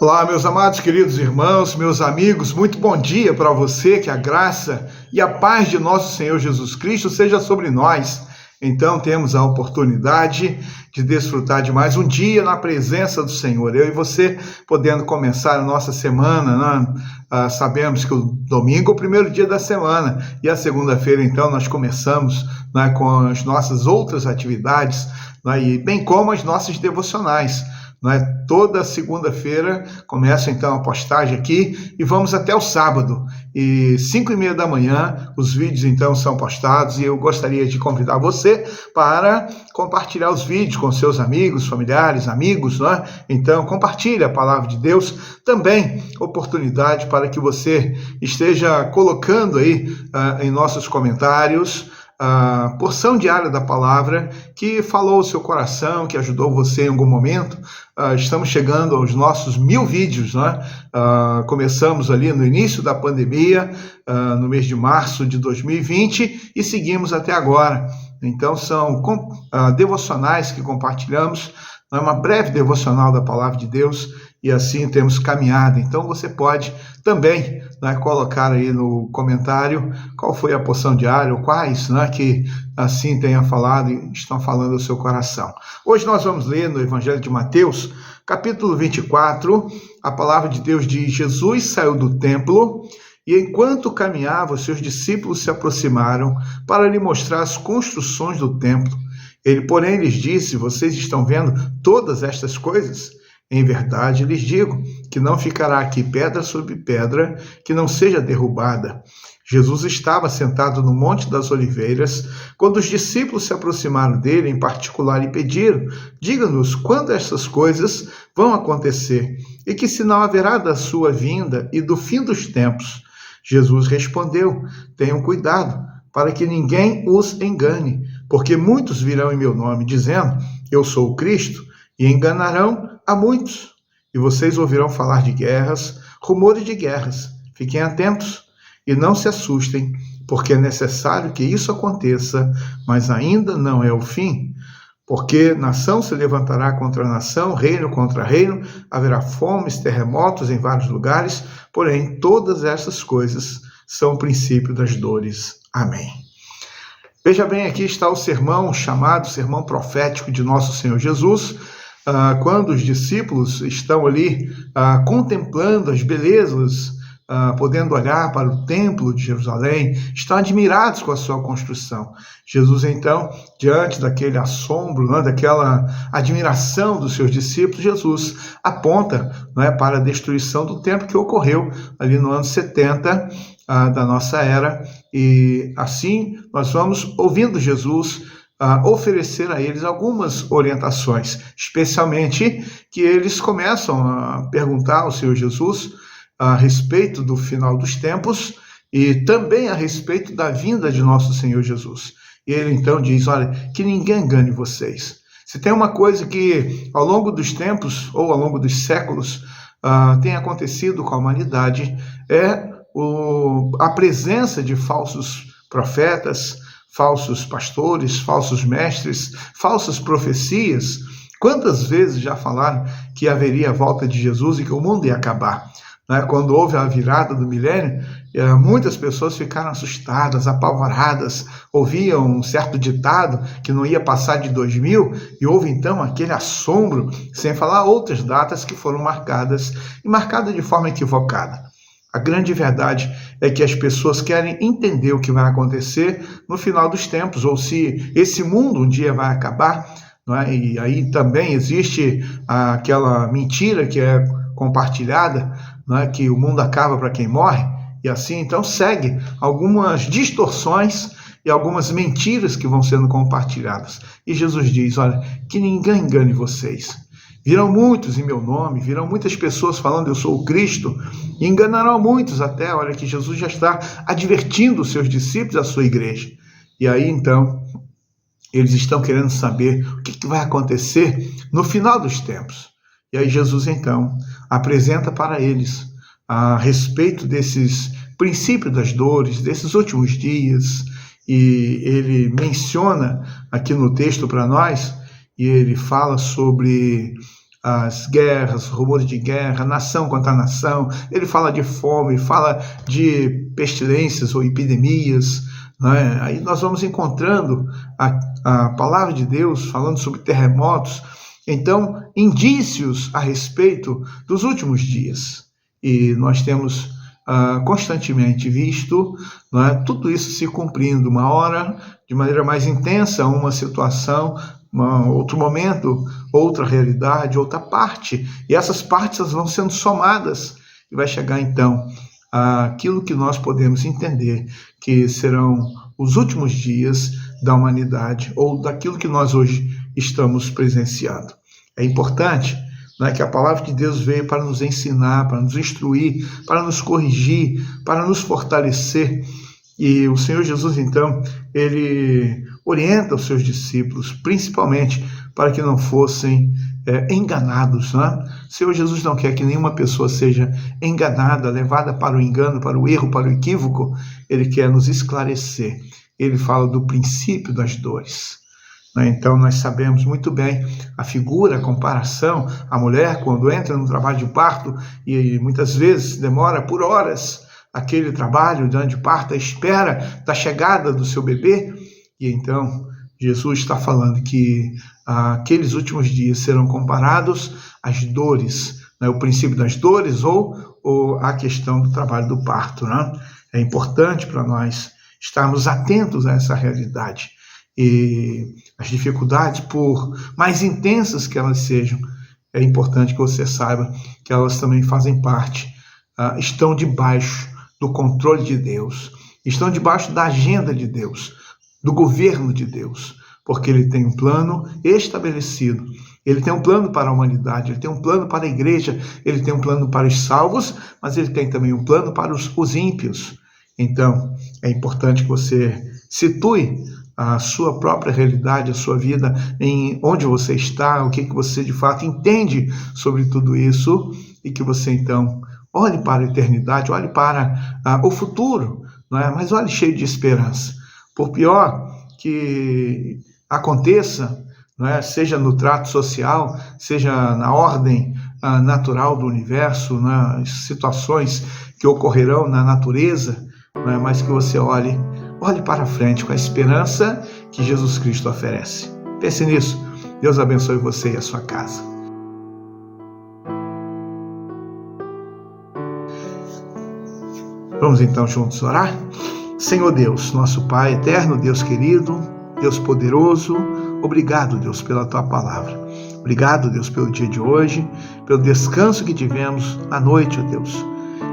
Olá, meus amados, queridos irmãos, meus amigos, muito bom dia para você, que a graça e a paz de nosso Senhor Jesus Cristo seja sobre nós. Então, temos a oportunidade de desfrutar de mais um dia na presença do Senhor. Eu e você podendo começar a nossa semana, né? Sabemos que o domingo é o primeiro dia da semana e a segunda-feira, então, nós começamos, né, com as nossas outras atividades, né, e bem como as nossas devocionais. Toda segunda-feira começa então a postagem aqui e vamos até o sábado, e 5h30 da manhã os vídeos então são postados, e eu gostaria de convidar você para compartilhar os vídeos com seus amigos, familiares, amigos, né? Então compartilhe a palavra de Deus, também oportunidade para que você esteja colocando aí em nossos comentários a porção diária da palavra que falou o seu coração, que ajudou você em algum momento. Estamos chegando aos nossos 1000 vídeos, né? Começamos ali no início da pandemia, no mês de março de 2020, e seguimos até agora. Então são devocionais que compartilhamos, uma breve devocional da palavra de Deus, e assim temos caminhado. Então você pode também, né, colocar aí no comentário qual foi a porção diária, ou quais, né, que assim tenha falado e estão falando ao seu coração. Hoje nós vamos ler no Evangelho de Mateus, capítulo 24, a palavra de Deus diz: Jesus saiu do templo e enquanto caminhava, os seus discípulos se aproximaram para lhe mostrar as construções do templo. Ele, porém, lhes disse: vocês estão vendo todas estas coisas? Em verdade, lhes digo que não ficará aqui pedra sobre pedra que não seja derrubada. Jesus estava sentado no Monte das Oliveiras, quando os discípulos se aproximaram dele em particular e pediram: diga-nos quando estas coisas vão acontecer, e que sinal haverá da sua vinda e do fim dos tempos. Jesus respondeu: tenham cuidado, para que ninguém os engane, porque muitos virão em meu nome, dizendo: eu sou o Cristo, e enganarão a muitos. E vocês ouvirão falar de guerras, rumores de guerras. Fiquem atentos e não se assustem, porque é necessário que isso aconteça, mas ainda não é o fim. Porque nação se levantará contra nação, reino contra reino, haverá fomes, terremotos em vários lugares, porém todas essas coisas são o princípio das dores. Amém. Veja bem, aqui está o sermão chamado Sermão Profético de Nosso Senhor Jesus, quando os discípulos estão ali contemplando as belezas, podendo olhar para o templo de Jerusalém, estão admirados com a sua construção. Jesus, então, diante daquele assombro, né, daquela admiração dos seus discípulos, Jesus aponta, né, para a destruição do templo que ocorreu ali no ano 70 da nossa era, e assim nós vamos ouvindo Jesus oferecer a eles algumas orientações, especialmente que eles começam a perguntar ao Senhor Jesus a respeito do final dos tempos e também a respeito da vinda de nosso Senhor Jesus. E ele então diz: olha, que ninguém engane vocês. Se tem uma coisa que ao longo dos tempos ou ao longo dos séculos tem acontecido com a humanidade, é a presença de falsos profetas, falsos pastores, falsos mestres, falsas profecias. Quantas vezes já falaram que haveria a volta de Jesus e que o mundo ia acabar? Quando houve a virada do milênio, muitas pessoas ficaram assustadas, apavoradas, ouviam um certo ditado que não ia passar de 2000, e houve então aquele assombro, sem falar outras datas que foram marcadas, e marcadas de forma equivocada. A grande verdade é que as pessoas querem entender o que vai acontecer no final dos tempos, ou se esse mundo um dia vai acabar, não é? E aí também existe aquela mentira que é compartilhada, não é? Que o mundo acaba para quem morre, e assim então segue algumas distorções e algumas mentiras que vão sendo compartilhadas. E Jesus diz: olha, que ninguém engane vocês. Virão muitos em meu nome, virão muitas pessoas falando eu sou o Cristo, e enganarão a muitos até. Olha que Jesus já está advertindo os seus discípulos, a sua igreja. E aí então, eles estão querendo saber o que vai acontecer no final dos tempos. E aí Jesus então apresenta para eles a respeito desses princípios das dores, desses últimos dias, e ele menciona aqui no texto para nós, e ele fala sobre as guerras, rumores de guerra, nação contra nação. Ele fala de fome, fala de pestilências ou epidemias, né? Aí nós vamos encontrando a palavra de Deus falando sobre terremotos. Então, indícios a respeito dos últimos dias. E nós temos constantemente visto, né, tudo isso se cumprindo, uma hora de maneira mais intensa, uma situação, outro momento, outra realidade, outra parte. E essas partes elas vão sendo somadas e vai chegar então àquilo que nós podemos entender que serão os últimos dias da humanidade ou daquilo que nós hoje estamos presenciando. É importante, né, que a palavra de Deus veio para nos ensinar, para nos instruir, para nos corrigir, para nos fortalecer. E o Senhor Jesus, então, ele orienta os seus discípulos, principalmente para que não fossem enganados, né? O Senhor Jesus não quer que nenhuma pessoa seja enganada, levada para o engano, para o erro, para o equívoco. Ele quer nos esclarecer. Ele fala do princípio das dores. Então, nós sabemos muito bem a figura, a comparação, a mulher quando entra no trabalho de parto e muitas vezes demora por horas aquele trabalho de parto, a espera da chegada do seu bebê. E então, Jesus está falando que aqueles últimos dias serão comparados às dores, né? O princípio das dores ou a questão do trabalho do parto, né? É importante para nós estarmos atentos a essa realidade. E as dificuldades, por mais intensas que elas sejam, é importante que você saiba que elas também fazem parte, estão debaixo do controle de Deus, estão debaixo da agenda de Deus, do governo de Deus, porque Ele tem um plano estabelecido, Ele tem um plano para a humanidade, Ele tem um plano para a igreja, Ele tem um plano para os salvos, mas Ele tem também um plano para os ímpios. Então, é importante que você situe a sua própria realidade, a sua vida, em onde você está, o que você de fato entende sobre tudo isso, e que você então olhe para a eternidade, olhe para o futuro, não é? Mas olhe cheio de esperança. Por pior que aconteça, não é? Seja no trato social, seja na ordem natural do universo, nas situações que ocorrerão na natureza, não é? Mas que você olhe para frente com a esperança que Jesus Cristo oferece. Pense nisso. Deus abençoe você e a sua casa. Vamos então juntos orar? Senhor Deus, nosso Pai eterno, Deus querido, Deus poderoso, obrigado, Deus, pela Tua palavra. Obrigado, Deus, pelo dia de hoje, pelo descanso que tivemos à noite, ó Deus.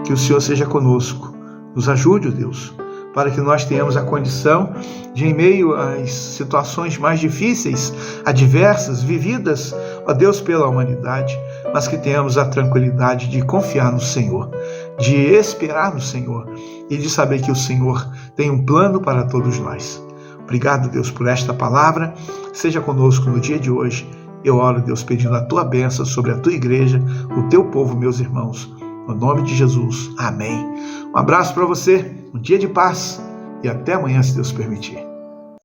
Que o Senhor seja conosco. Nos ajude, ó Deus, para que nós tenhamos a condição de, em meio às situações mais difíceis, adversas, vividas, ó Deus, pela humanidade, mas que tenhamos a tranquilidade de confiar no Senhor, de esperar no Senhor e de saber que o Senhor tem um plano para todos nós. Obrigado, Deus, por esta palavra. Seja conosco no dia de hoje. Eu oro, Deus, pedindo a Tua bênção sobre a Tua igreja, o Teu povo, meus irmãos. No nome de Jesus. Amém. Um abraço para você. Um dia de paz e até amanhã, se Deus permitir.